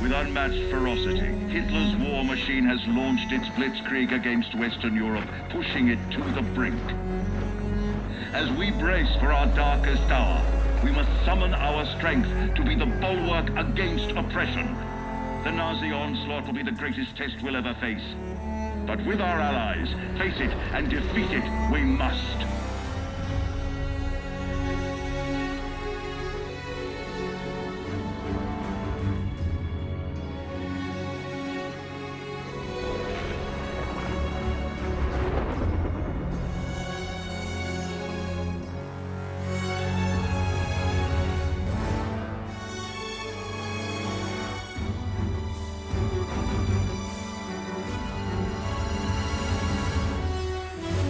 With unmatched ferocity, Hitler's war machine has launched its blitzkrieg against Western Europe, pushing it to the brink. As we brace for our darkest hour, we must summon our strength to be the bulwark against oppression. The Nazi onslaught will be the greatest test we'll ever face. But with our allies, face it and defeat it we must.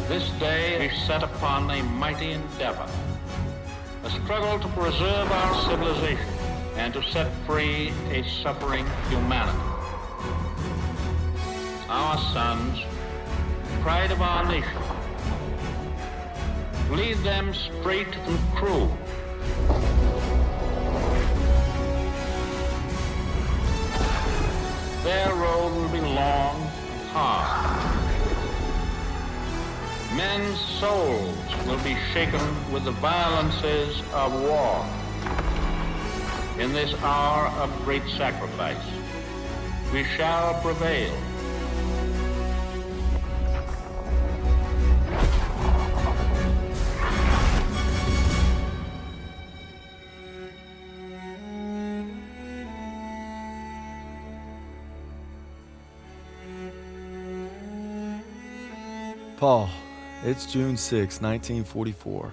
This day we set upon a mighty endeavor, a struggle to preserve our civilization and to set free a suffering humanity. Our sons, pride of our nation, lead them straight and true. Their road will be long and hard. Men's souls will be shaken with the violences of war. In this hour of great sacrifice, we shall prevail. Paul, it's June 6, 1944.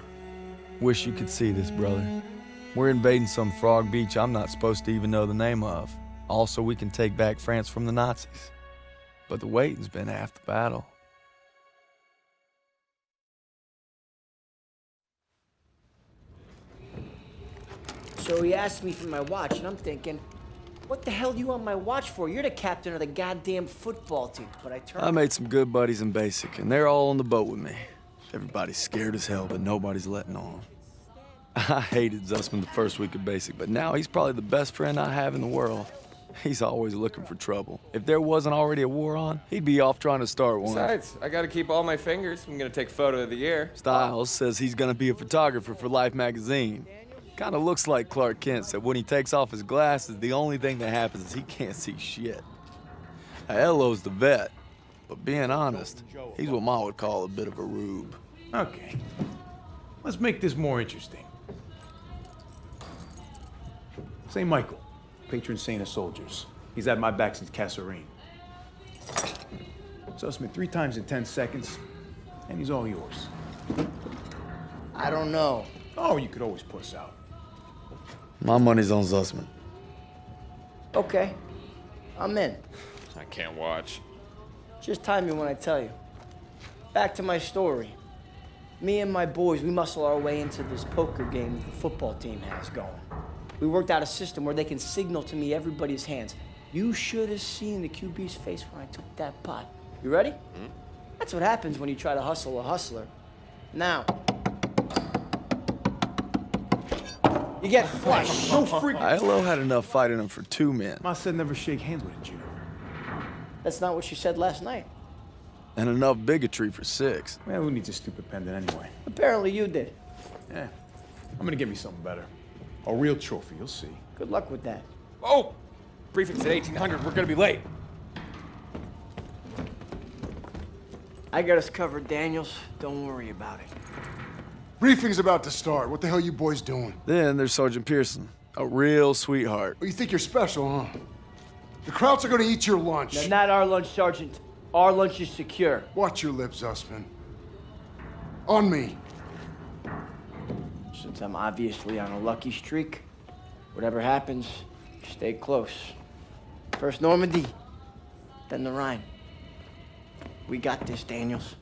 Wish you could see this, brother. We're invading some frog beach I'm not supposed to even know the name of. Also, we can take back France from the Nazis. But the waiting's been half the battle. So he asked me for my watch, and I'm thinking, what the hell do you want my watch for? You're the captain of the goddamn football team. But I made some good buddies in basic, and they're all on the boat with me. Everybody's scared as hell, but nobody's letting on. I hated Zussman the first week of basic, but now he's probably the best friend I have in the world. He's always looking for trouble. If there wasn't already a war on, he'd be off trying to start one. Besides, I gotta keep all my fingers. I'm gonna take photo of the year. Styles says he's gonna be a photographer for Life magazine. Kinda looks like Clark Kent said when he takes off his glasses, the only thing that happens is he can't see shit. Elo's the vet, but being honest, he's what Ma would call a bit of a rube. Okay, let's make this more interesting. St. Michael, patron saint of soldiers. He's had my back since Kasserine. Zussman 3 times in 10 seconds, and he's all yours. I don't know. Oh, you could always puss out. My money's on Zussman. Okay, I'm in. I can't watch. Just time me when I tell you. Back to my story. Me and my boys, we muscle our way into this poker game that the football team has going. We worked out a system where they can signal to me everybody's hands. You should have seen the QB's face when I took that pot. You ready? Mm-hmm. That's what happens when you try to hustle a hustler. Now, you get flushed. No freak. Ilo had enough fight in him for 2 men. Ma said never shake hands with a Jew. That's not what she said last night. And enough bigotry for 6. Well, who needs a stupid pendant anyway? Apparently you did. Yeah, I'm gonna get me something better. A real trophy, you'll see. Good luck with that. Oh! Briefing's at 1800. We're gonna be late. I got us covered, Daniels. Don't worry about it. Briefing's about to start. What the hell you boys doing? Then there's Sergeant Pearson, a real sweetheart. Oh, you think you're special, huh? The Krauts are gonna eat your lunch. Now, not our lunch, Sergeant. Our lunch is secure. Watch your lips, Zussman. On me. Since I'm obviously on a lucky streak, whatever happens, stay close. First Normandy, then the Rhine. We got this, Daniels.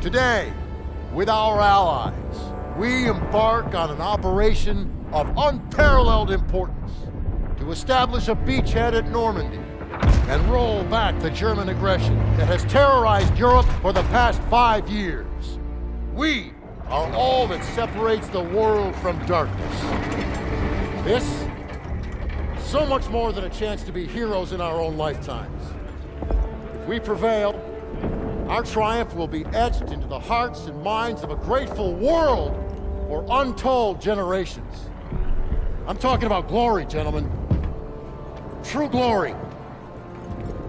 Today, with our allies, we embark on an operation of unparalleled importance to establish a beachhead at Normandy and roll back the German aggression that has terrorized Europe for the past 5 years. We are all that separates the world from darkness. This, so much more than a chance to be heroes in our own lifetimes. If we prevail, our triumph will be etched into the hearts and minds of a grateful world for untold generations. I'm talking about glory, gentlemen. True glory.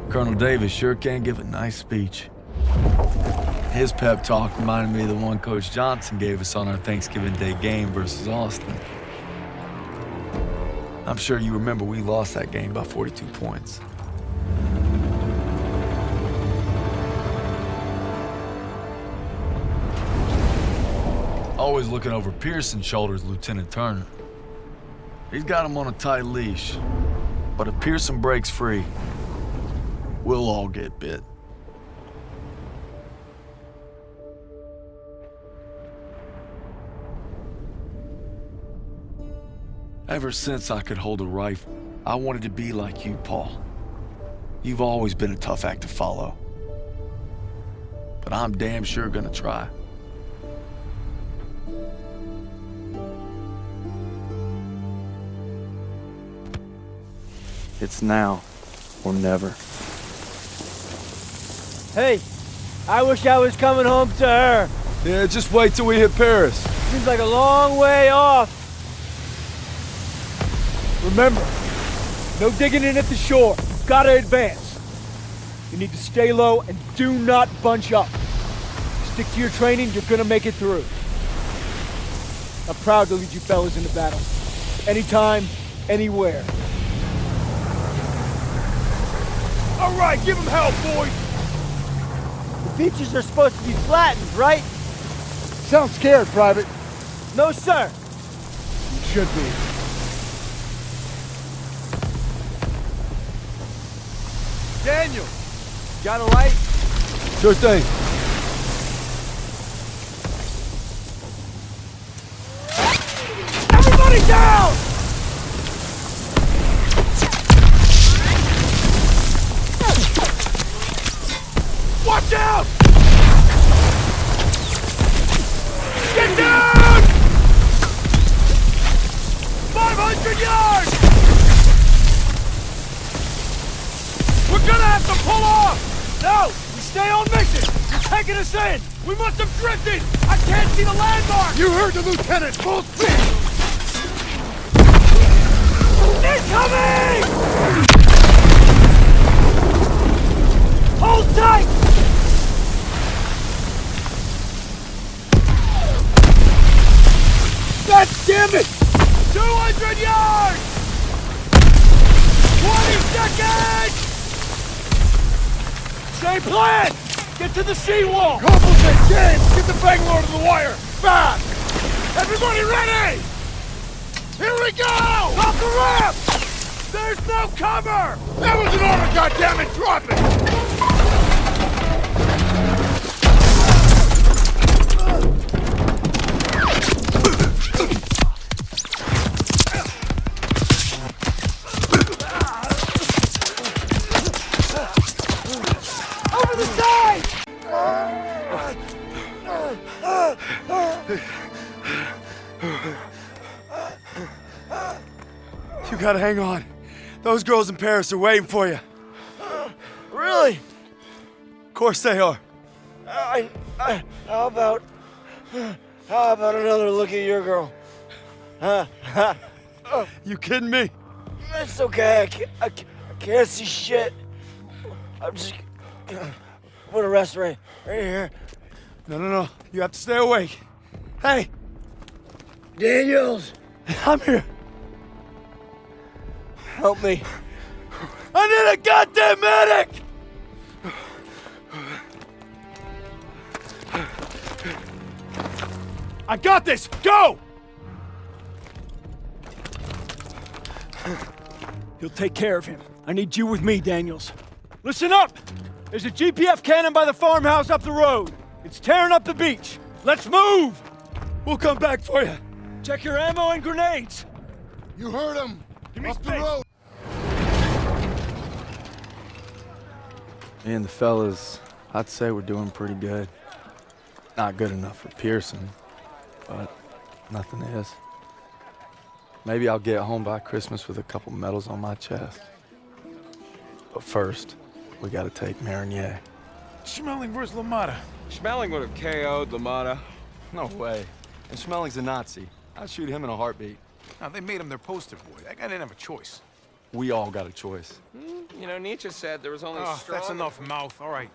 Colonel Davis sure can give a nice speech. His pep talk reminded me of the one Coach Johnson gave us on our Thanksgiving Day game versus Austin. I'm sure you remember we lost that game by 42 points. Always looking over Pearson's shoulders, Lieutenant Turner. He's got him on a tight leash. But if Pearson breaks free, we'll all get bit. Ever since I could hold a rifle, I wanted to be like you, Paul. You've always been a tough act to follow. But I'm damn sure gonna try. It's now or never. Hey, I wish I was coming home to her. Yeah, just wait till we hit Paris. Seems like a long way off. Remember, no digging in at the shore. You've got to advance. You need to stay low and do not bunch up. Stick to your training, you're gonna make it through. I'm proud to lead you fellas into battle. Anytime, anywhere. All right, give them hell, boys! The beaches are supposed to be flattened, right? Sound scared, Private. No, sir. You should be. Daniel, got a light? Sure thing. Everybody down! Watch out! Get down! 500 yards! We're gonna have to pull off! No! We stay on mission! You're taking us in! We must have drifted! I can't see the landmark! You heard the lieutenant! Full speed! Incoming! Hold tight! God damn it! 200 yards! 20 seconds! Same plan! Get to the seawall! Complicate, James! Get the Bangalore to the wire! Fast! Everybody ready! Here we go! Off the ramp! There's no cover! That was an order, goddammit! Drop it! Over the side! You gotta hang on. Those girls in Paris are waiting for you. Really? Of course they are. How about another look at your girl? Huh? You kidding me? It's okay. I can't see shit. I'm just gonna rest right here. No. You have to stay awake. Hey, Daniels, I'm here. help me. I need a goddamn medic! I got this! Go! He'll take care of him. I need you with me, Daniels. Listen up! There's a GPF cannon by the farmhouse up the road. It's tearing up the beach. Let's move! We'll come back for you. Check your ammo and grenades. You heard him! Give me Up the space. road! Me and the fellas, I'd say we're doing pretty good. Not good enough for Pearson, but nothing is. Maybe I'll get home by Christmas with a couple medals on my chest. But first, we gotta take Marigny. Schmeling versus LaMotta. Schmeling would have KO'd LaMotta. No way. And Schmelling's a Nazi. I'd shoot him in a heartbeat. Now, they made him their poster boy. That guy didn't have a choice. We all got a choice. You know, Nietzsche said there was only Oh, strong... that's enough mouth. All right.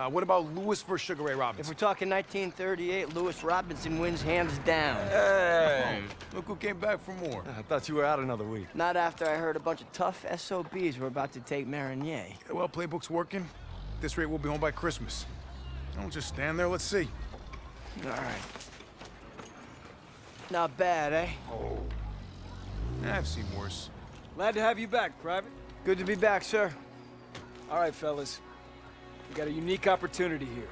What about Lewis versus Sugar Ray If Robinson? we're talking 1938, Lewis Robinson wins hands down. Hey! Look who came back for more. I thought you were out another week. Not after I heard a bunch of tough SOBs were about to take Marigny. Yeah, well, playbook's working. At this rate, we'll be home by Christmas. Don't just stand there. Let's see. All right. Not bad, eh? Oh. I've seen worse. Glad to have you back, Private. Good to be back, sir. All right, fellas. We got a unique opportunity here.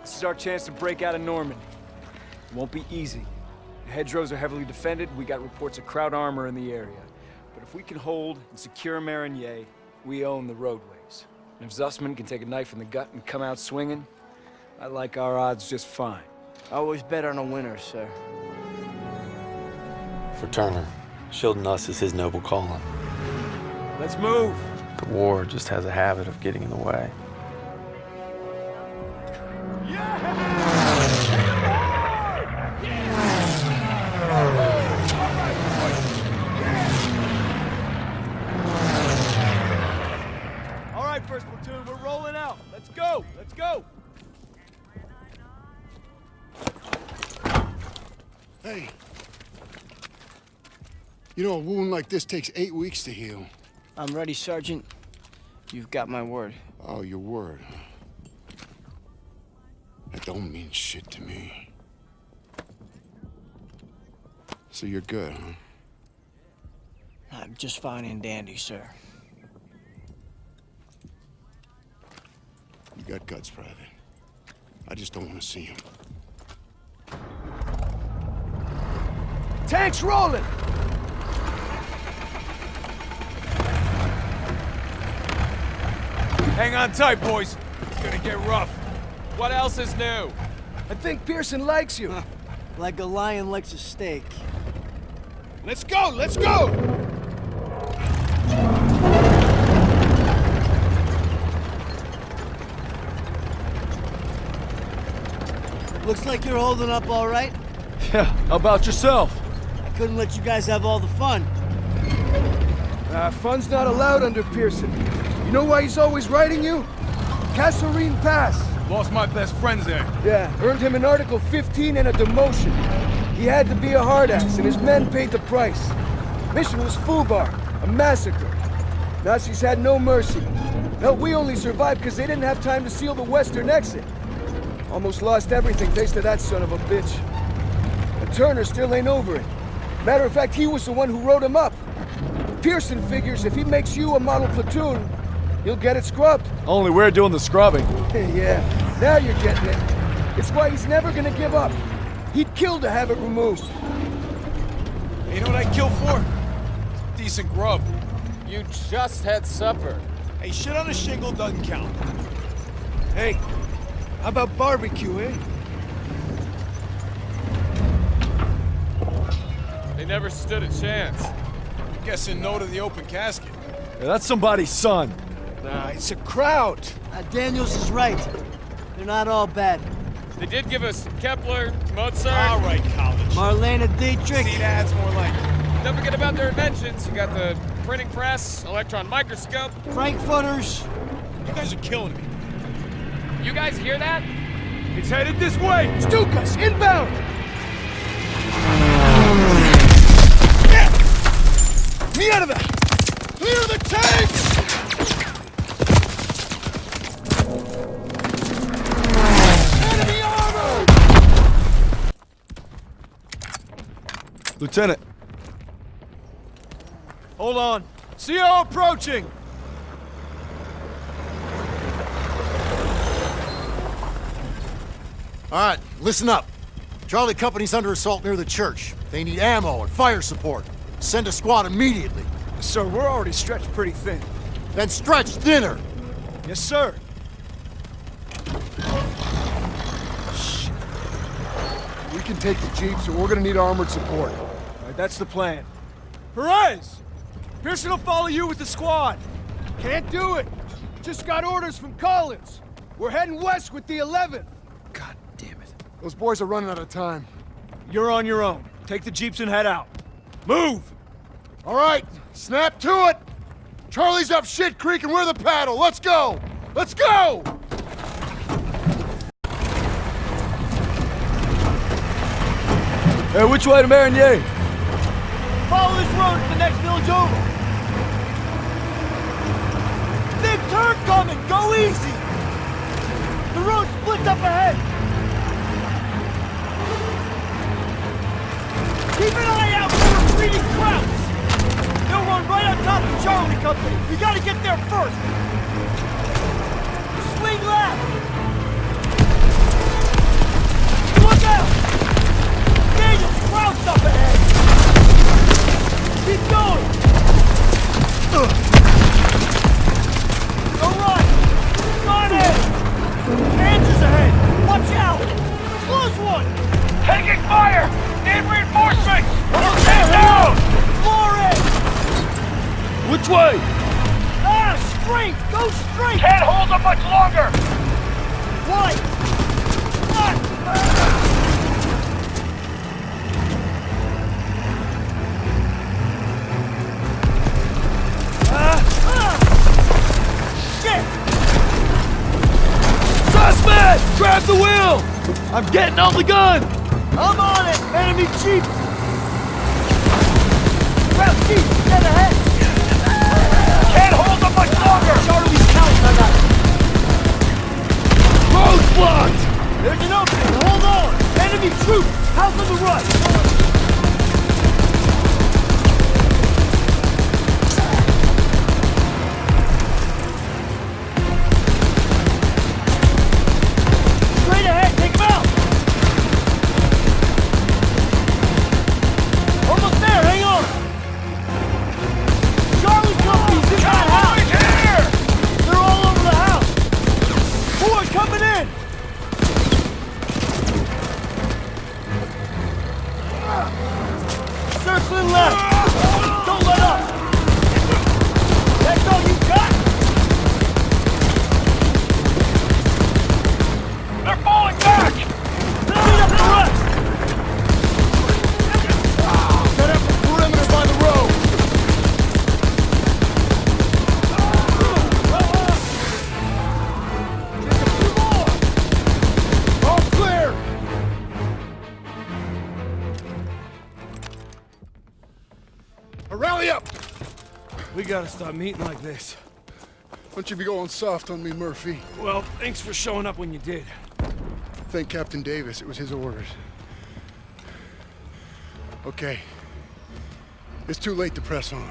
This is our chance to break out of Normandy. It won't be easy. The hedgerows are heavily defended. We got reports of Kraut armor in the area. But if we can hold and secure Marigny, we own the roadways. And if Zussman can take a knife in the gut and come out swinging, I like our odds just fine. I always bet on a winner, sir. For Turner, shielding us is his noble calling. Let's move. The war just has a habit of getting in the way. All right, first platoon, we're rolling out. Let's go. Let's go. Hey. You know, a wound like this takes 8 weeks to heal. I'm ready, Sergeant. You've got my word. Oh, your word. That don't mean shit to me. So you're good, huh? I'm just fine and dandy, sir. You got guts, Private. I just don't want to see them. Tanks rolling. Hang on tight, boys. It's gonna get rough. What else is new? I think Pearson likes you. Like a lion likes a steak. Let's go! Let's go! Looks like you're holding up all right. Yeah, how about yourself? I couldn't let you guys have all the fun. Fun's not allowed under Pearson. You know why he's always writing you? Kasserine Pass. Lost my best friends there. Yeah, earned him an Article 15 and a demotion. He had to be a hard-ass, and his men paid the price. Mission was Fubar, a massacre. Nazis had no mercy. Hell, we only survived because they didn't have time to seal the western exit. Almost lost everything thanks to that son of a bitch. But Turner still ain't over it. Matter of fact, he was the one who wrote him up. Pearson figures if he makes you a model platoon, you'll get it scrubbed. Only we're doing the scrubbing. Yeah, now you're getting it. It's why he's never gonna give up. He'd kill to have it removed. You know what I'd kill for? Decent grub. You just had supper. Hey, shit on a shingle doesn't count. Hey, how about barbecue, eh? They never stood a chance. Guessing no to the open casket. Yeah, that's somebody's son. Nah, it's a crowd. Daniels is right. They're not all bad. They did give us Kepler, Mozart. All right, college. Marlena Dietrich. See, that's more like it. Don't forget about their inventions. You got the printing press, electron microscope. Frankfurters. You guys are killing me. You guys hear that? It's headed this way. Stukas, inbound. Mierda! Clear the tanks! Enemy armor! Lieutenant. Hold on. CO approaching. All right, listen up. Charlie Company's under assault near the church. They need ammo and fire support. Send a squad immediately. Sir, we're already stretched pretty thin. Then stretch thinner. Yes, sir. We can take the Jeep, so we're gonna need armored support. All right, that's the plan. Perez! Pearson will follow you with the squad. Can't do it. Just got orders from Collins. We're heading west with the 11th. God damn it. Those boys are running out of time. You're on your own. Take the Jeeps and head out. Move! All right, snap to it! Charlie's up Shit Creek and we're the paddle. Let's go! Let's go! Hey, which way to Marigny? Follow this road to the next village over. Big turn coming! Go easy! The road splits up ahead! Keep an eye out for retreating Krauts! They'll run right on top of Charlie Company! We gotta get there first! Swing left! Look out! Daniel's Krauts up ahead! Keep going! Go right! On it! Panzers ahead! Watch out! Close one! Taking fire! Need reinforcements! Stand down! Floor it! Which way? Ah, straight! Go straight! Can't hold them much longer! Right! Shit! Suspect! Grab the wheel! I'm getting on the gun! I'm on it! Enemy Jeep! Grab Jeep! Dead ahead! Can't hold them much longer! Charlie's couch, I got it! Road's blocked! There's an opening! Hold on! Enemy troop! House on the right! Straight ahead! Take him out! Almost there! Hang on! Charlie Company's in that house! Here! They're all over the house! Boy, coming in! Circling left! Don't let up! That's all you got? They're falling back! Beat up the rest! Set up a perimeter by the road. Just a few more. All clear. Rally up. We gotta stop meeting like this. Don't you be going soft on me, Murphy. Well, thanks for showing up when you did. Thank Captain Davis. It was his orders. Okay. It's too late to press on.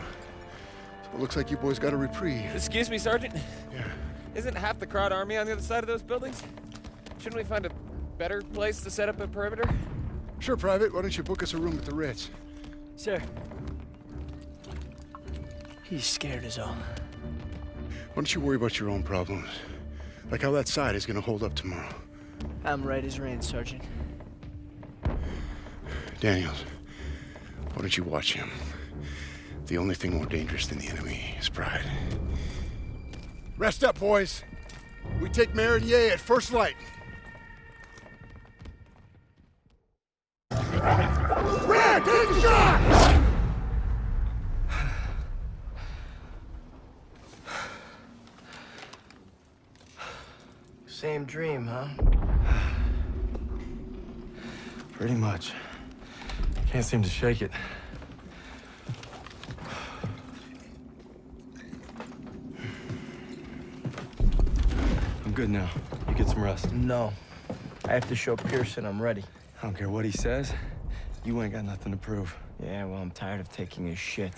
So it looks like you boys got a reprieve. Excuse me, Sergeant? Yeah. Isn't half the crowd army on the other side of those buildings? Shouldn't we find a better place to set up a perimeter? Sure, Private. Why don't you book us a room at the Ritz? Sir. He's scared as all. Why don't you worry about your own problems? Like how that side is gonna hold up tomorrow. I'm right as rain, Sergeant. Daniels, why don't you watch him? The only thing more dangerous than the enemy is pride. Rest up, boys. We take Marigny at first light. Red, take a shot! Same dream, huh? Pretty much. Can't seem to shake it. I'm good now. You get some rest. No. I have to show Pearson I'm ready. I don't care what he says. You ain't got nothing to prove. Yeah, well, I'm tired of taking his shit.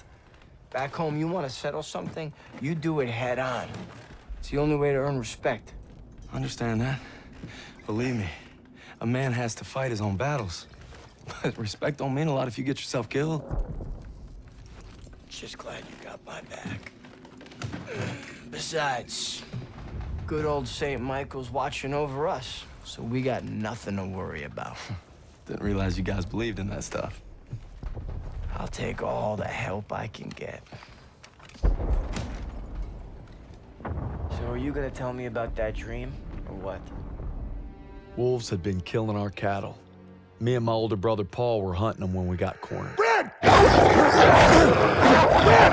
Back home, you want to settle something, you do it head on. It's the only way to earn respect. Understand that? Believe me, a man has to fight his own battles. But respect don't mean a lot if you get yourself killed. Just glad you got my back. Besides, Good old St. Michael's watching over us, so we got nothing to worry about. Didn't realize you guys believed in that stuff. I'll take all the help I can get. So are you gonna tell me about that dream, or what? Wolves had been killing our cattle. Me and my older brother Paul were hunting them when we got cornered. Brad! Brad,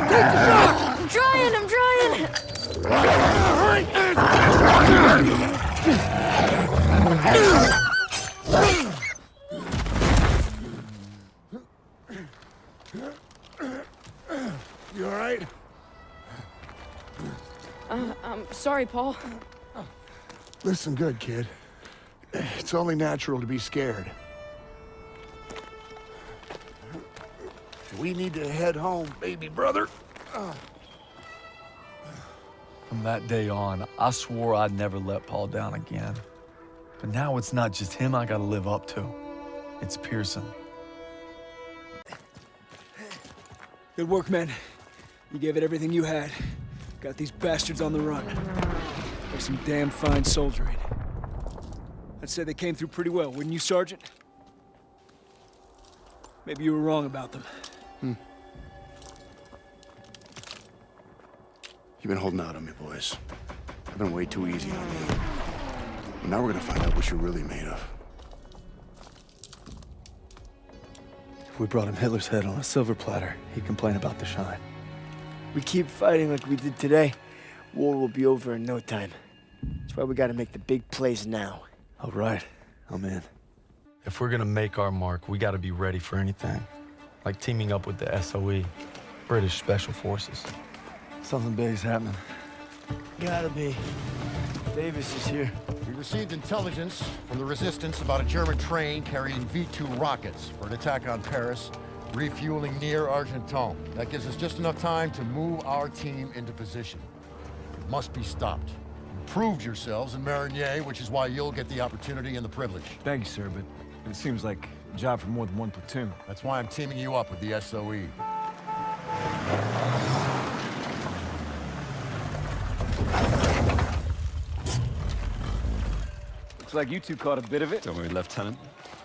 take the shot! I'm trying! You all right? I'm sorry, Paul. Listen good, kid. It's only natural to be scared. We need to head home, baby brother. From that day on, I swore I'd never let Paul down again. But now it's not just him I gotta live up to. It's Pearson. Good work, man. You gave it everything you had. Got these bastards on the run. They're some damn fine soldiering. I'd say they came through pretty well, wouldn't you, Sergeant? Maybe you were wrong about them. You've been holding out on me, boys. I've been way too easy on you. But now we're gonna find out what you're really made of. If we brought him Hitler's head on a silver platter, he'd complain about the shine. We keep fighting like we did today, war will be over in no time. That's why we gotta make the big plays now. All right, I'm in. If we're gonna make our mark, we gotta be ready for anything. Like teaming up with the SOE, British Special Forces. Something big's happening. Gotta be. Davis is here. We received intelligence from the Resistance about a German train carrying V2 rockets for an attack on Paris, refueling near Argenton. That gives us just enough time to move our team into position. It must be stopped. You proved yourselves in Marigny, which is why you'll get the opportunity and the privilege. Thank you, sir, but it seems like a job for more than one platoon. That's why I'm teaming you up with the SOE. Looks like you two caught a bit of it. Don't worry, Lieutenant.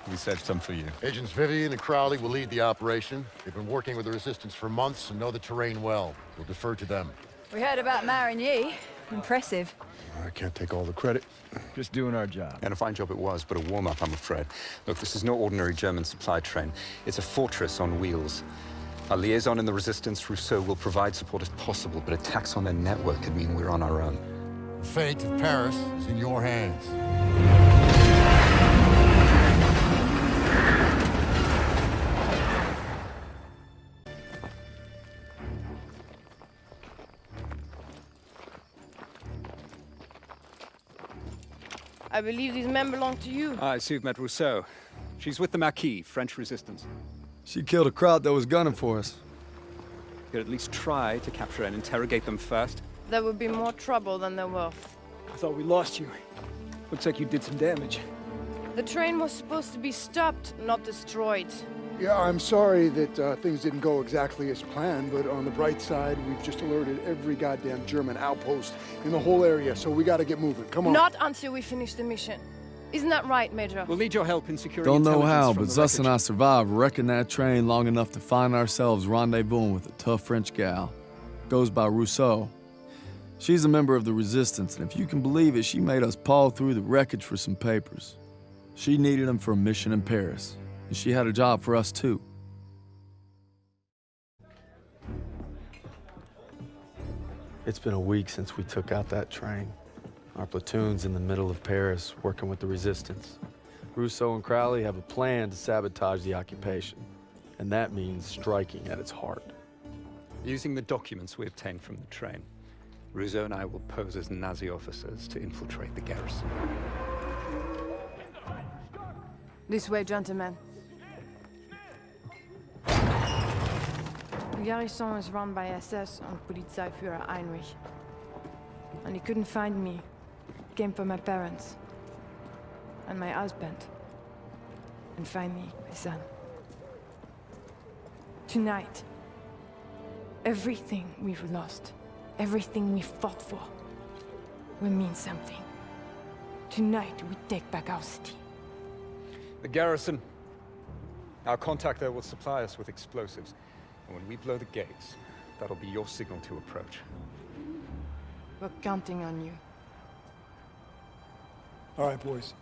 We saved some for you. Agents Vivian and Crowley will lead the operation. They've been working with the Resistance for months and know the terrain well. We'll defer to them. We heard about Marigny. Impressive. I can't take all the credit. Just doing our job. And a fine job it was, but a warm-up, I'm afraid. Look, this is no ordinary German supply train. It's a fortress on wheels. Our liaison in the Resistance, Rousseau, will provide support if possible, but attacks on their network could mean we're on our own. The fate of Paris is in your hands. I believe these men belong to you. I see you've met Rousseau. She's with the Marquis, French Resistance. She killed a crowd that was gunning for us. You could at least try to capture and interrogate them first. There would be more trouble than they're worth. I thought we lost you. Looks like you did some damage. The train was supposed to be stopped, not destroyed. Yeah, I'm sorry that things didn't go exactly as planned, but on the bright side, we've just alerted every goddamn German outpost in the whole area, so we gotta get moving. Come on. Not until we finish the mission. Isn't that right, Major? We'll need your help in securing Don't know intelligence how, from but the Zuss and I wreckage. survived wrecking that train long enough to find ourselves rendezvousing with a tough French gal. Goes by Rousseau. She's a member of the Resistance, and if you can believe it, she made us paw through the wreckage for some papers. She needed them for a mission in Paris, and she had a job for us too. It's been a week since we took out that train. Our platoon's in the middle of Paris, working with the Resistance. Rousseau and Crowley have a plan to sabotage the occupation, and that means striking at its heart. Using the documents we obtained from the train, Rousseau and I will pose as Nazi officers to infiltrate the garrison. This way, gentlemen. The garrison is run by SS and Polizeiführer Heinrich. And he couldn't find me. He came for my parents. And my husband. And finally, my son. Tonight, everything we've lost, everything we fought for, will mean something. Tonight, we take back our city. The garrison. Our contact there will supply us with explosives. And when we blow the gates, that'll be your signal to approach. We're counting on you. All right, boys.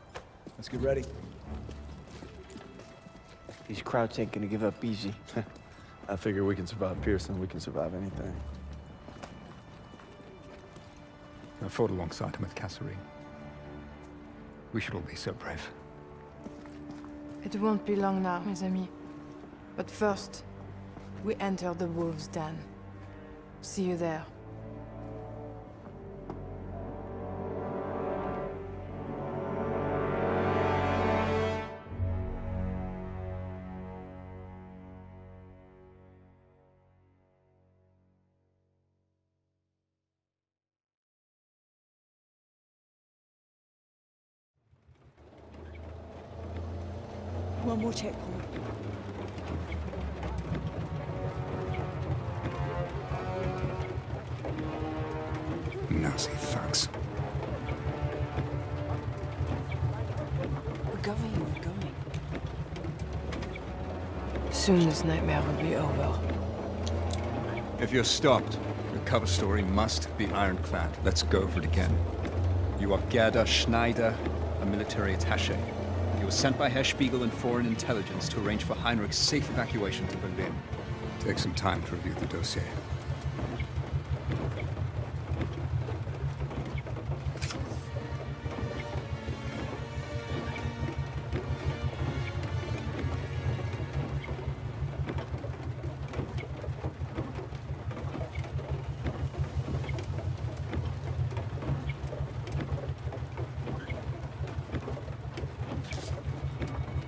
Let's get ready. These Krauts ain't gonna give up easy. I figure we can survive Pearson, we can survive anything. I fought alongside him at Kasserine. We should all be so brave. It won't be long now, mes amis. But first, we enter the Wolves' Den. See you there. One more checkpoint. Nazi thugs. We're going. Soon this nightmare will be over. If you're stopped, your cover story must be ironclad. Let's go over it again. You are Gerda Schneider, a military attaché. You were sent by Herr Spiegel and Foreign Intelligence to arrange for Heinrich's safe evacuation to Berlin. Take some time to review the dossier.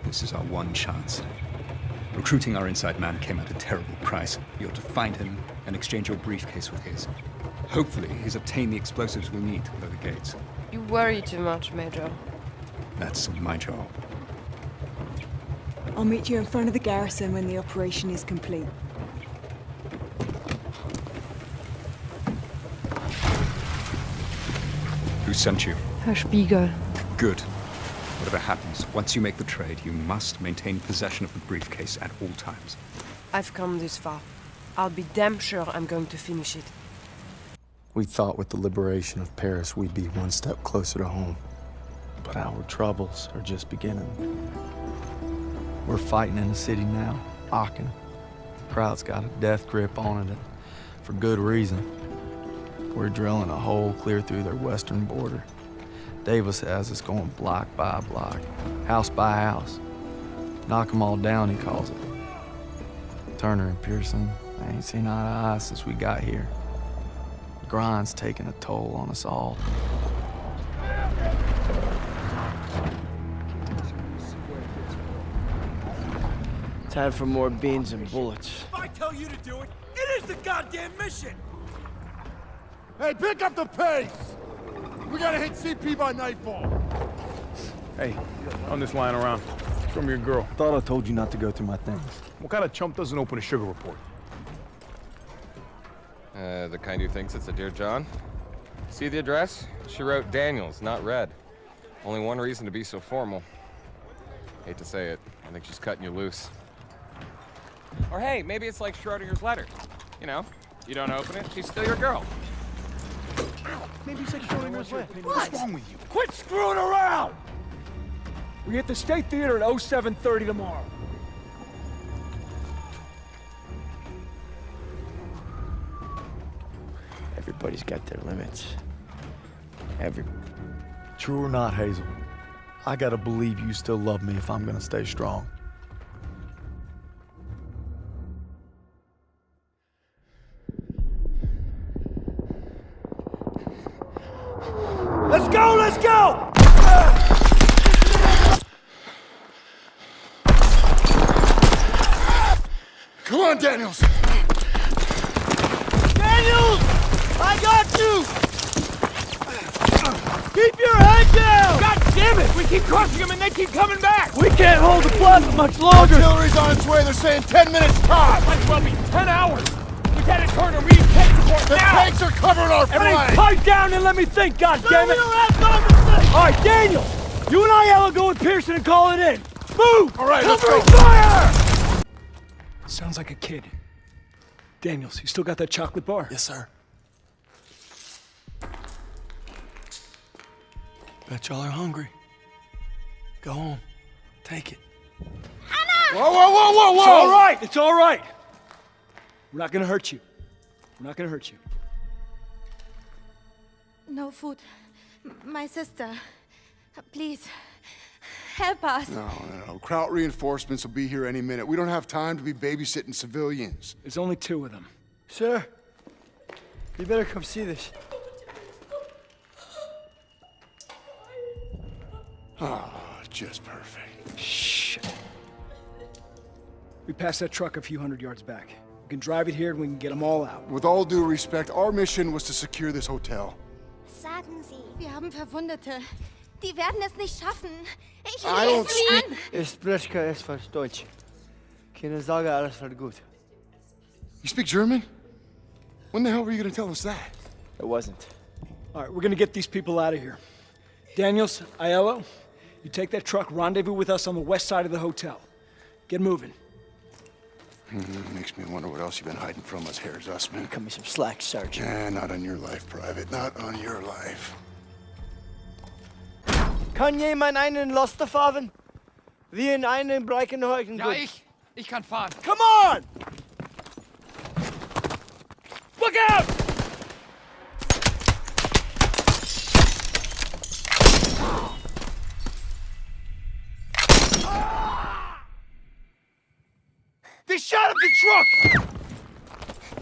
This is our one chance. Recruiting our inside man came at a terrible price. You ought to find him and exchange your briefcase with his. Hopefully, he's obtained the explosives we'll need to blow the gates. You worry too much, Major. That's my job. I'll meet you in front of the garrison when the operation is complete. Who sent you? Herr Spiegel. Good. Whatever happens, once you make the trade, you must maintain possession of the briefcase at all times. I've come this far. I'll be damn sure I'm going to finish it. We thought with the liberation of Paris we'd be one step closer to home. But our troubles are just beginning. We're fighting in the city now, Aachen. The crowd's got a death grip on it, and for good reason. We're drilling a hole clear through their western border. Davis has us going block by block, house by house. Knock 'em all down, he calls it. Turner and Pearson, I ain't seen eye to eye since we got here. The grind's taking a toll on us all. Time for more beans and bullets. If I tell you to do it, it is the goddamn mission! Hey, pick up the pace! We gotta hit CP by nightfall. Hey, on this line around. Show me your girl. Thought I told you not to go through my things. What kind of chump doesn't open a sugar report? The kind who thinks it's a Dear John. See the address? She wrote Daniels, not Red. Only one reason to be so formal. Hate to say it, I think she's cutting you loose. Or hey, maybe it's like Schrodinger's letter. You know, you don't open it, she's still your girl. Maybe it's like Schrodinger's letter. What's wrong with you? Quit screwing around! We hit the State Theater at 07:30 tomorrow. Everybody's got their limits. True or not, Hazel, I gotta believe you still love me if I'm gonna stay strong. Let's go! Let's go! Come on, Daniels! Daniels! I got you! Keep your head down! God damn it! We keep crushing them and they keep coming back! We can't hold the plaza much longer! Artillery's on its way, they're saying 10 minutes tops! Might as well be 10 hours! We Lieutenant Turner, we need tank support The now! tanks are covering our Everybody flank! pipe down and let me think, goddammit! All right, Daniel! You and Aiello go with Pearson and call it in. Move! All right, let's go. Fire! Sounds like a kid. Daniels, you still got that chocolate bar? Yes, sir. Bet y'all are hungry. Go home. Take it. Whoa, whoa, whoa, whoa, whoa! It's all right. It's all right. We're not gonna hurt you. We're not gonna hurt you. No food. My sister. Please. Help us. No. Kraut reinforcements will be here any minute. We don't have time to be babysitting civilians. There's only 2 of them. Sir, you better come see this. Oh, just perfect. Shh. We passed that truck a few hundred yards back. We can drive it here and we can get them all out. With all due respect, our mission was to secure this hotel. Sagen Sie. Wir haben Verwundete. Die werden es nicht schaffen. Ich I don't lese sie speak- an. Ich spreche etwas Deutsch. Keine Sorge, alles wird gut. You speak German? When the hell were you gonna tell us that? It wasn't. All right, we're gonna get these people out of here. Daniels, Aiello, you take that truck, rendezvous with us on the west side of the hotel. Get moving. Makes me wonder what else you've been hiding from us, Herr Zussman. Cut me some slack, Sergeant. Not on your life, Private. Not on your life. Kann jemand einen Laster fahren? Wir in einen Breckenhäusen. Ja, ich kann fahren. Come on! Look out! They shot up the truck!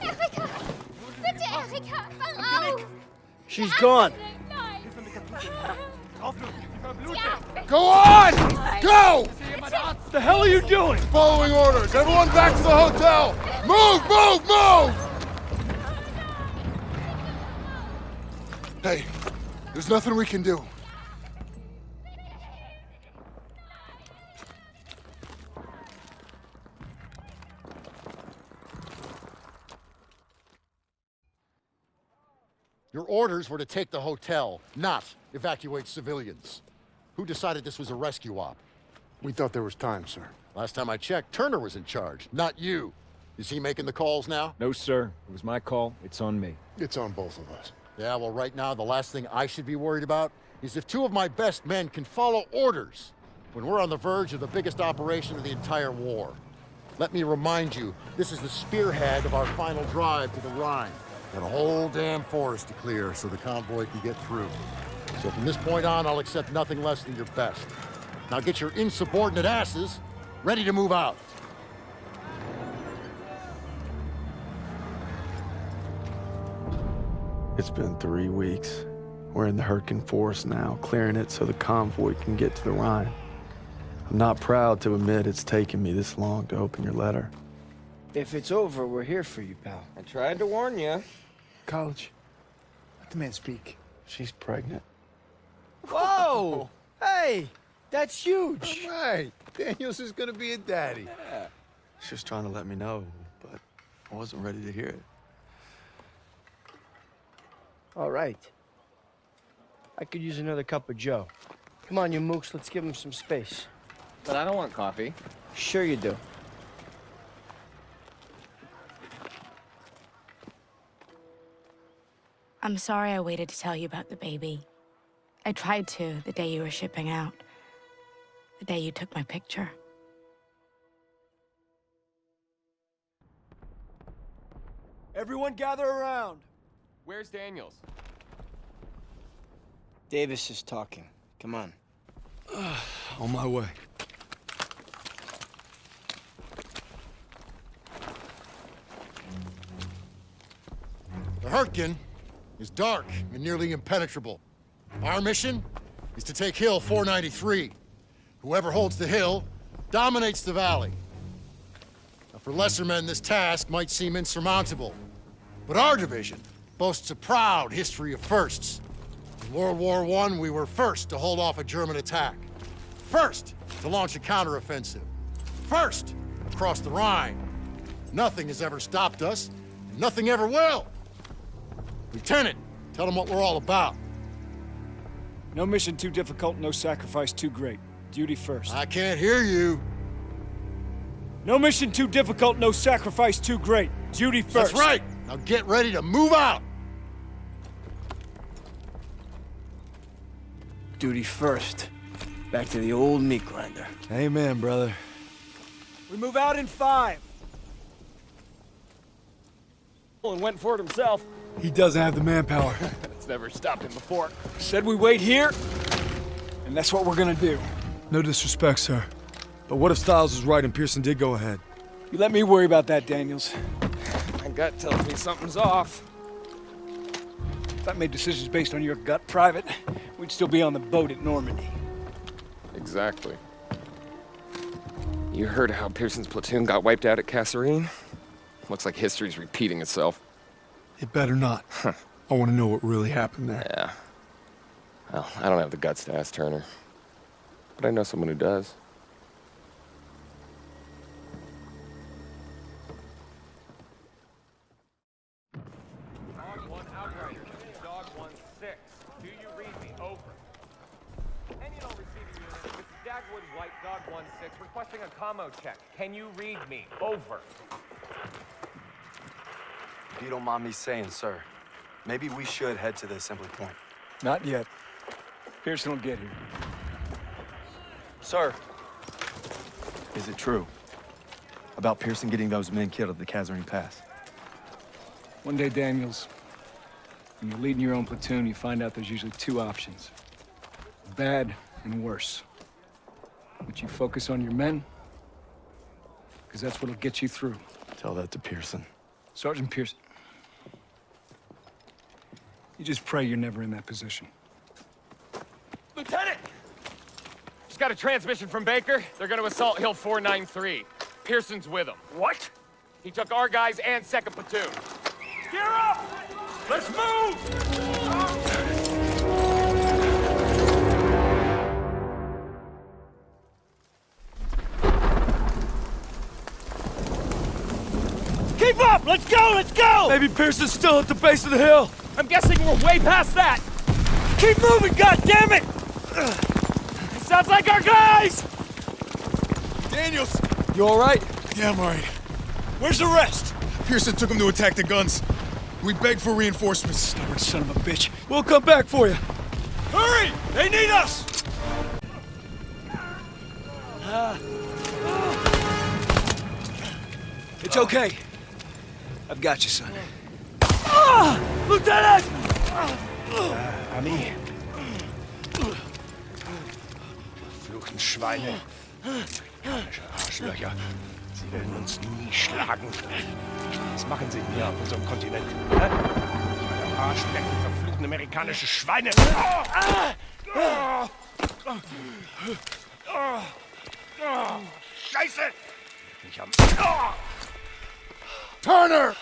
Erika! Bitte, Erika! Wach auf! She's gone. Nein! Go on! Go! What the hell are you doing? Following orders. Everyone back to the hotel! Move, move, move! Hey, there's nothing we can do. Your orders were to take the hotel, not evacuate civilians. Who decided this was a rescue op? We thought there was time, sir. Last time I checked, Turner was in charge, not you. Is he making the calls now? No, sir. It was my call. It's on me. It's on both of us. Yeah, well, right now, the last thing I should be worried about is if 2 of my best men can follow orders when we're on the verge of the biggest operation of the entire war. Let me remind you, this is the spearhead of our final drive to the Rhine. Got a whole damn forest to clear so the convoy can get through. So from this point on, I'll accept nothing less than your best. Now get your insubordinate asses ready to move out. It's been 3 weeks. We're in the Hurtgen Forest now, clearing it so the convoy can get to the Rhine. I'm not proud to admit it's taken me this long to open your letter. If it's over, we're here for you, pal. I tried to warn you. College. Let the man speak. She's pregnant. Whoa! Hey, that's huge. Right. Daniels is gonna be a daddy. Yeah. She's just trying to let me know, but I wasn't ready to hear it. All right. I could use another cup of Joe. Come on, you mooks, let's give him some space. But I don't want coffee. Sure you do. I'm sorry I waited to tell you about the baby. I tried to the day you were shipping out. The day you took my picture. Everyone gather around. Where's Daniels? Davis is talking. Come on. On my way. The Hurtgen is dark and nearly impenetrable. Our mission is to take Hill 493. Whoever holds the hill dominates the valley. Now, for lesser men, this task might seem insurmountable. But our division boasts a proud history of firsts. In World War I, we were first to hold off a German attack. First to launch a counteroffensive. First across the Rhine. Nothing has ever stopped us, Nothing ever will. Lieutenant, tell them what we're all about. No mission too difficult, no sacrifice too great. Duty first. I can't hear you. No mission too difficult, no sacrifice too great. Duty first. That's right. Now get ready to move out. Duty first. Back to the old meat grinder. Amen, brother. We move out in 5. And went for it himself. He doesn't have the manpower. It's never stopped him before. Said we wait here, and that's what we're gonna do. No disrespect, sir. But what if Styles was right and Pearson did go ahead? You let me worry about that, Daniels. My gut tells me something's off. If I made decisions based on your gut private, we'd still be on the boat at Normandy. Exactly. You heard how Pearson's platoon got wiped out at Kasserine? Looks like history's repeating itself. It better not. I want to know what really happened there. Yeah. Well, I don't have the guts to ask Turner. But I know someone who does. Dog 1 Outrider. Dog 1-6. Do you read me? Over. Ennial receiving unit. This is Dagwood White, Dog 1-6, requesting a commo check. Can you read me? Over. If you don't mind me saying, sir, maybe we should head to the assembly point. Not yet. Pearson will get here. Sir, is it true about Pearson getting those men killed at the Kasserine Pass? One day, Daniels, when you're leading your own platoon, you find out there's usually 2 options. Bad and worse. But you focus on your men, because that's what'll get you through. Tell that to Pearson. Sergeant Pearson. You just pray you're never in that position. Lieutenant! Just got a transmission from Baker. They're gonna assault Hill 493. Pearson's with them. What? He took our guys and 2nd platoon. Gear up! Let's move! Keep up! Let's go! Let's go! Maybe Pearson's still at the base of the hill. I'm guessing we're way past that. Keep moving, goddammit! Sounds like our guys! Daniels! You all right? Yeah, I'm all right. Where's the rest? Pearson took him to attack the guns. We begged for reinforcements. Stubborn son of a bitch. We'll come back for you. Hurry! They need us! It's okay. I've got you, son. Lieutenant! Ami. Verfluchten Schweine. Amerikanische Arschlöcher. Sie werden uns nie schlagen. Was machen sie hier auf unserem Kontinent? Hä? Meine Arschlecken, verfluchten amerikanische Schweine! Scheiße! Ich am... Turner!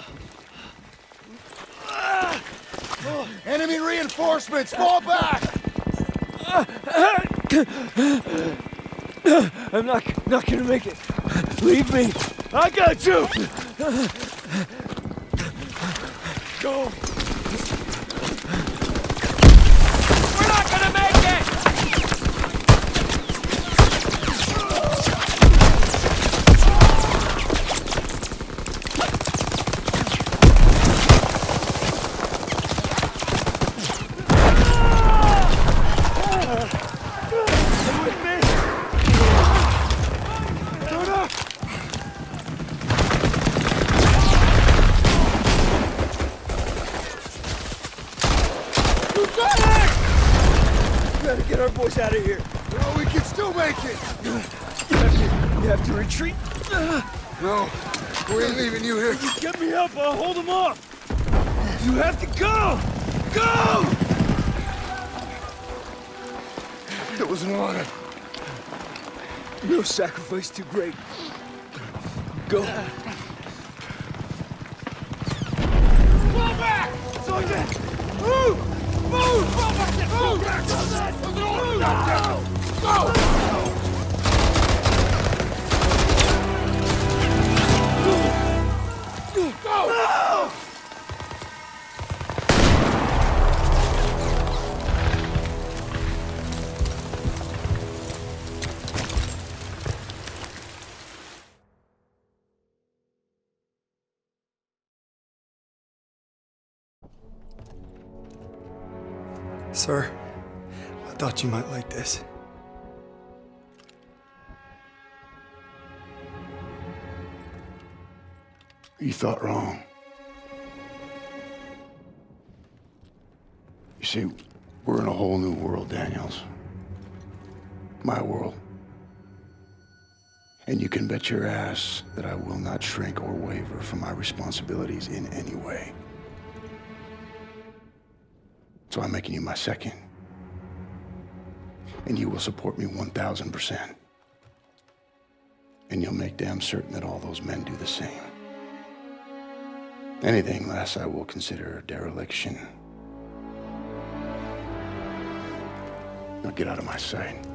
Enemy reinforcements! Fall back! I'm not gonna make it. Leave me. I got you! Go! We're not gonna make it! Get our boys out of here. No, we can still make it! You have to retreat. No, we ain't leaving you here. Get me up, I'll hold them off. You have to go! Go! It was an honor. No sacrifice too great. Go. Fall back! Sergeant! Move! Move! Fall back! Move! Go! Go! Sir, I thought you might like this. You thought wrong. You see, we're in a whole new world, Daniels. My world. And you can bet your ass that I will not shrink or waver from my responsibilities in any way. So I'm making you my second. And you will support me 1,000%. And you'll make damn certain that all those men do the same. Anything less I will consider a dereliction. Now get out of my sight.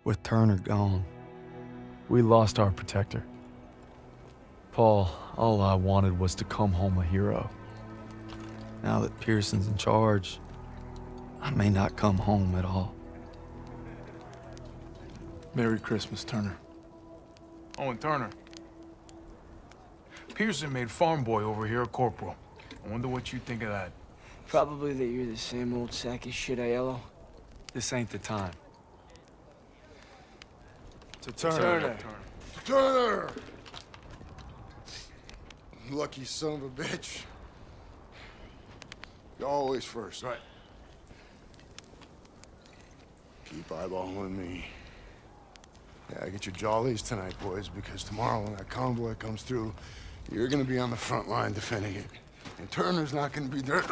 With Turner gone, we lost our protector. Paul, all I wanted was to come home a hero. Now that Pearson's in charge, I may not come home at all. Merry Christmas, Turner. Oh, and Turner. Pearson made farm boy over here a corporal. I wonder what you think of that. Probably that you're the same old sack of shit, Aiello. This ain't the time. To Turner. Turner! Lucky son of a bitch. You're always first. Right. Keep eyeballing me. Yeah, get your jollies tonight, boys, because tomorrow when that convoy comes through, you're gonna be on the front line defending it. And Turner's not gonna be there.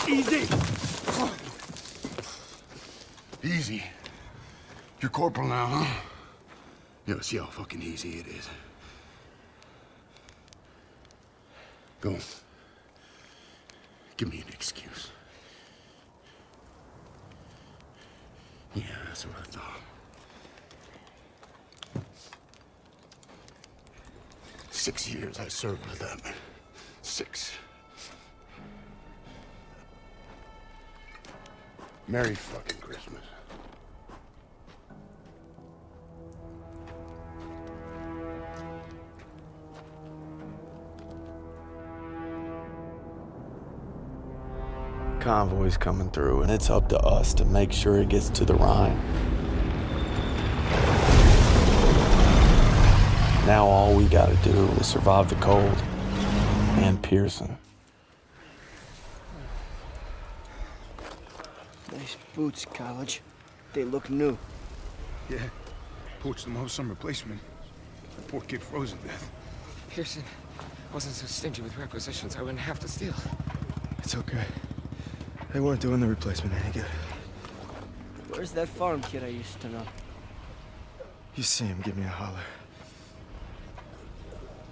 Easy! Easy. You're corporal now, huh? You know, see how fucking easy it is. Go. Give me an excuse. Yeah, that's what I thought. 6 years I served with them. 6. Merry fucking Christmas. Convoy's coming through, and it's up to us to make sure it gets to the Rhine. Now all we gotta do is survive the cold and Pearson. Nice boots, College. They look new. Yeah, poached them off some replacement. The poor kid froze to death. Pearson wasn't so stingy with requisitions, I wouldn't have to steal. It's okay. They weren't doing the replacement any good. Where's that farm kid I used to know? You see him, give me a holler.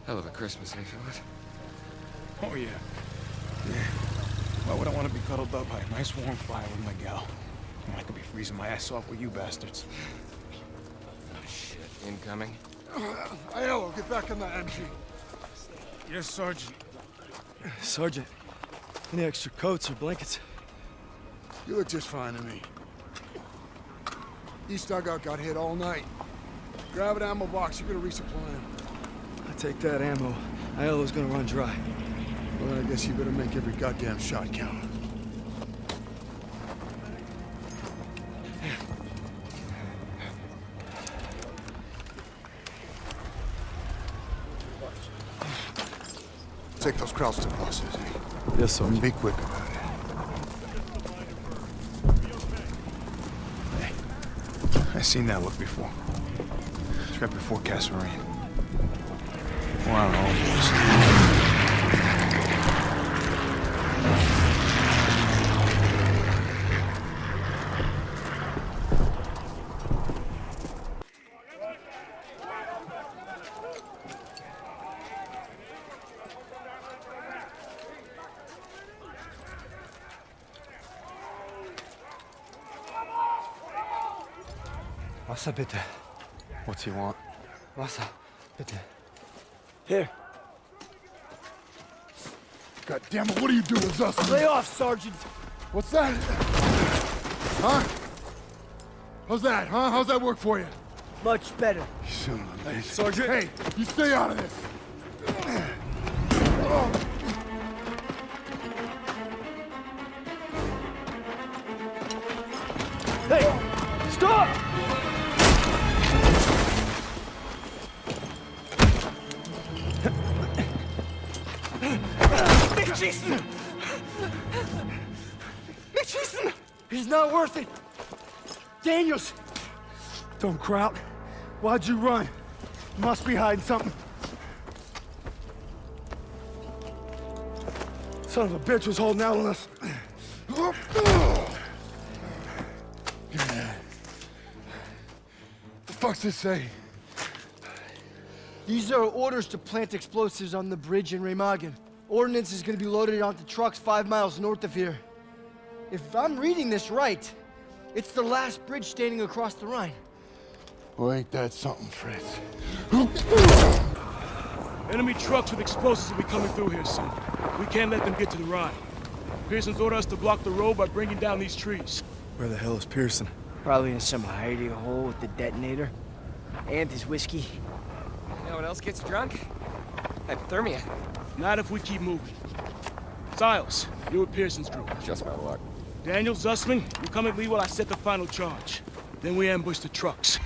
Hell of a Christmas, eh, fellas? Oh, yeah. Yeah. Why would I want to be cuddled up by a nice warm fire with my gal? When I could be freezing my ass off with you bastards. Oh, shit. Incoming. Aiello, get back on the MG. Yes, Sergeant. Sergeant, any extra coats or blankets? You look just fine to me. East dugout got hit all night. Grab an ammo box, you're gonna resupply him. I take that ammo. Aiello's gonna run dry. Well, I guess you better make every goddamn shot count. Take those Krauts to bosses, eh? Yes, sir. And be quick about it. Hey, I've seen that look before. It's right before Kasserine. We're on our own, boys. Wasser, bitte. What's he want? Wasser, bitte. Here. God damn it, what are you doing, Zussman? Lay off, Sergeant. What's that? Huh? How's that, huh? How's that work for you? Much better. Hey, Sergeant! Hey, you stay out of this! Hey! Stop! Mitchison! Mitchison! He's not worth it! Daniels! Don't Kraut. Why'd you run? You must be hiding something. Son of a bitch was holding out on us. The fuck's this say? These are orders to plant explosives on the bridge in Remagen. Ordnance is gonna be loaded onto trucks 5 miles north of here. If I'm reading this right, it's the last bridge standing across the Rhine. Well, ain't that something, Fritz? Enemy trucks with explosives will be coming through here soon. We can't let them get to the Rhine. Pearson's ordered us to block the road by bringing down these trees. Where the hell is Pearson? Probably in some hiding hole with the detonator. And his whiskey. You know what else gets you drunk? Hypothermia. Not if we keep moving. Siles, you're with Pearson's group. Just my luck. Daniel, Zussman, you come at me while I set the final charge. Then we ambush the trucks.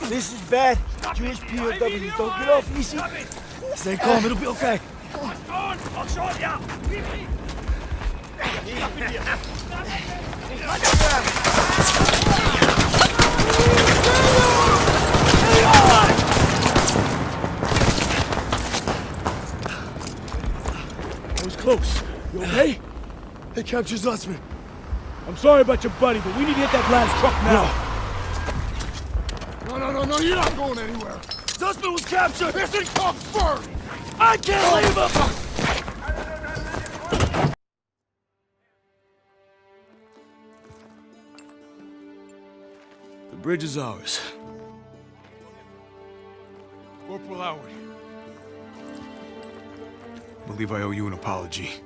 This is bad. Jewish POWs don't get off easy. Stay calm, it'll be okay. That was close. You okay? They captured Zussman. I'm sorry about your buddy, but we need to hit that last truck now. No, you're not going anywhere. Zussman was captured! Pearson comes first! I can't leave him! The bridge is ours. Corporal Howard. I believe I owe you an apology.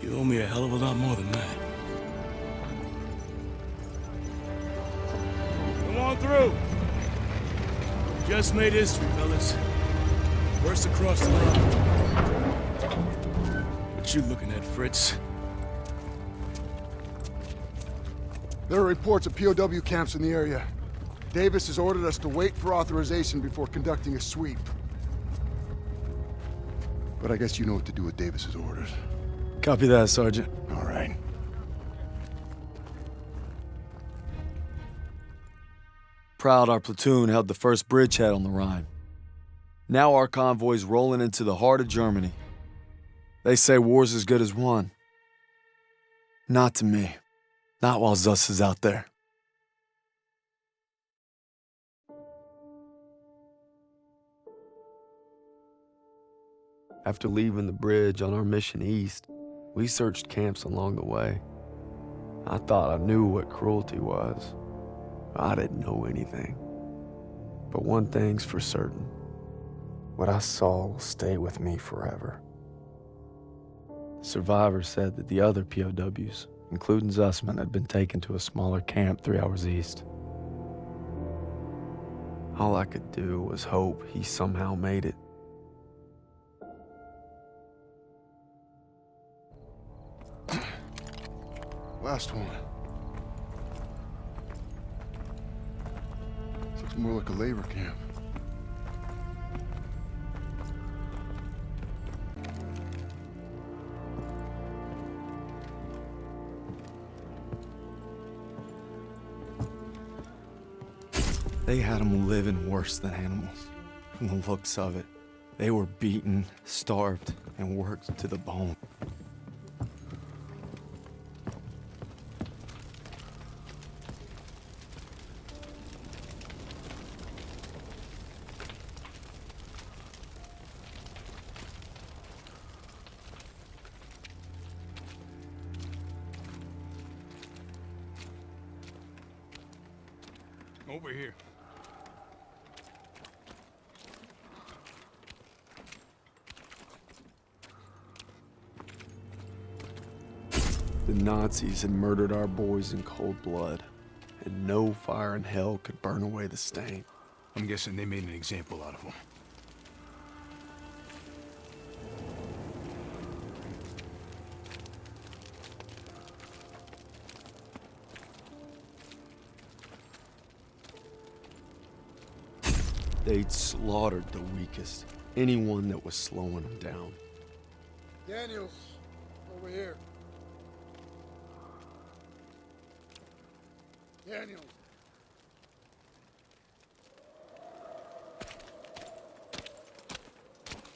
You owe me a hell of a lot more than that. Come on through! Just made history, fellas. First across the line. What you looking at, Fritz? There are reports of POW camps in the area. Davis has ordered us to wait for authorization before conducting a sweep. But I guess you know what to do with Davis's orders. Copy that, Sergeant. All right. Proud our platoon held the first bridgehead on the Rhine. Now our convoy's rolling into the heart of Germany. They say war's as good as won. Not to me. Not while Zuss is out there. After leaving the bridge on our mission east, we searched camps along the way. I thought I knew what cruelty was. I didn't know anything. But one thing's for certain. What I saw will stay with me forever. The survivors said that the other POWs, including Zussman, had been taken to a smaller camp 3 hours east. All I could do was hope he somehow made it. Last one. This looks more like a labor camp. They had them living worse than animals. From the looks of it, they were beaten, starved, and worked to the bone. Over here. The Nazis had murdered our boys in cold blood, and no fire in hell could burn away the stain. I'm guessing they made an example out of him. They'd slaughtered the weakest, anyone that was slowing them down. Daniels, over here. Daniels.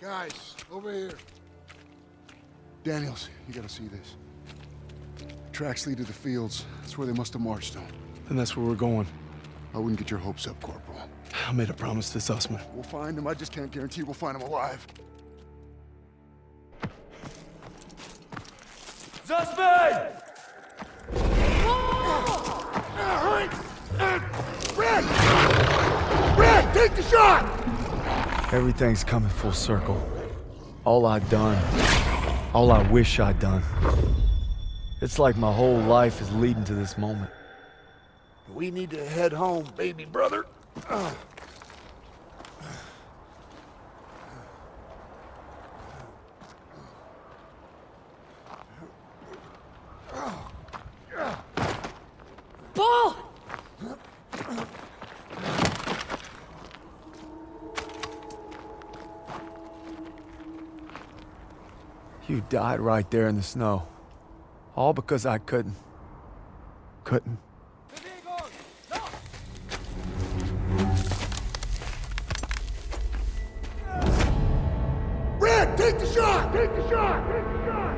Guys, over here. Daniels, you gotta see this. Tracks lead to the fields. That's where they must have marched on. And that's where we're going. I wouldn't get your hopes up, Corporal. I made a promise to Sussman. We'll find him. I just can't guarantee we'll find him alive. Sussman! Red! Red, take the shot! Everything's coming full circle. All I've done, all I wish I'd done. It's like my whole life is leading to this moment. We need to head home, baby brother. Paul! You died right there in the snow. All because I couldn't. Red, take the shot! Take the shot! Take the shot!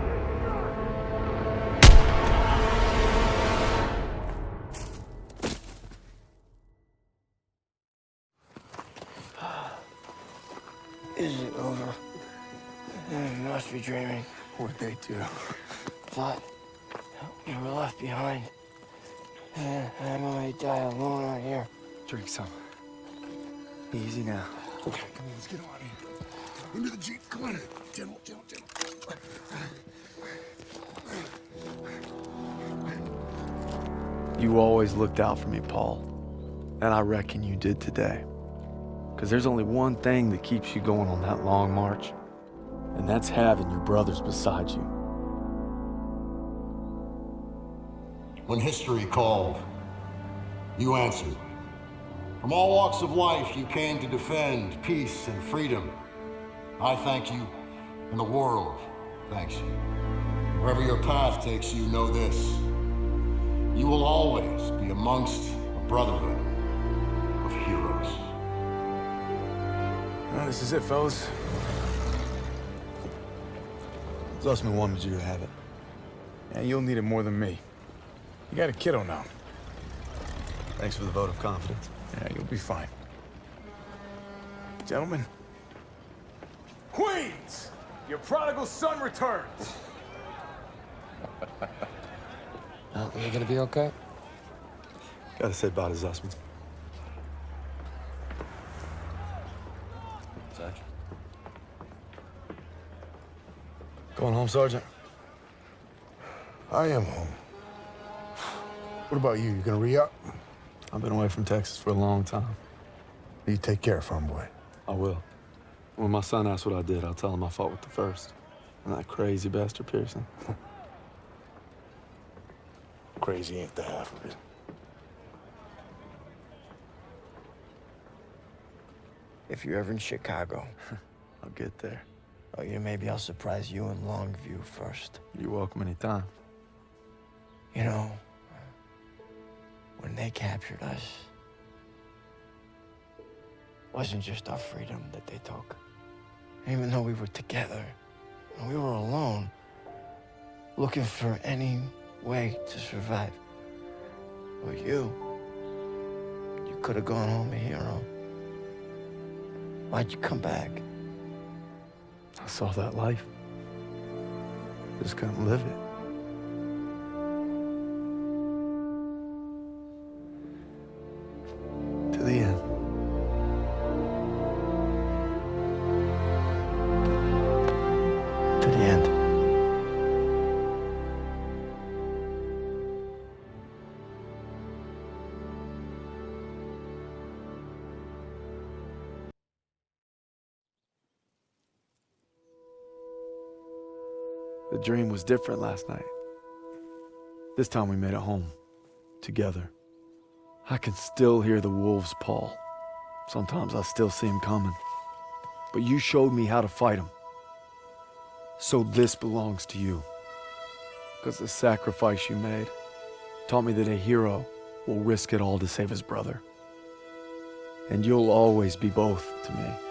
Is it over? You must be dreaming. What'd they do? Thought you were left behind. And I'm gonna die alone out here. Drink some. Easy now. Okay, come on, let's get on here. Into the Jeep, come on. Gentle, gentle, gentle. You always looked out for me, Paul. And I reckon you did today. Because there's only one thing that keeps you going on that long march. And that's having your brothers beside you. When history called, you answered. From all walks of life, you came to defend peace and freedom. I thank you, and the world thanks you. Wherever your path takes you, know this. You will always be amongst a brotherhood of heroes. Well, this is it, fellas. Zussman wanted you to have it. Yeah, you'll need it more than me. You got a kiddo now. Thanks for the vote of confidence. Yeah, you'll be fine. Gentlemen. Queens! Your prodigal son returns! You gonna be okay? Gotta say bye to Zussman. Sergeant. Going home, Sergeant? I am home. What about you? You gonna re-up? I've been away from Texas for a long time. You take care, farm boy. I will. When my son asks what I did, I'll tell him I fought with the first. And that crazy bastard Pearson. Crazy ain't the half of it. If you're ever in Chicago, I'll get there. oh, yeah, maybe I'll surprise you in Longview first. You're welcome anytime. You know, when they captured us, it wasn't just our freedom that they took. Even though we were together, and we were alone, looking for any way to survive. But you could have gone home a hero. Why'd you come back? I saw that life. Just couldn't live it. To the end. To the end. The dream was different last night. This time we made it home, together. I can still hear the wolves' paw. Sometimes I still see him coming. But you showed me how to fight him. So this belongs to you. Because the sacrifice you made taught me that a hero will risk it all to save his brother. And you'll always be both to me.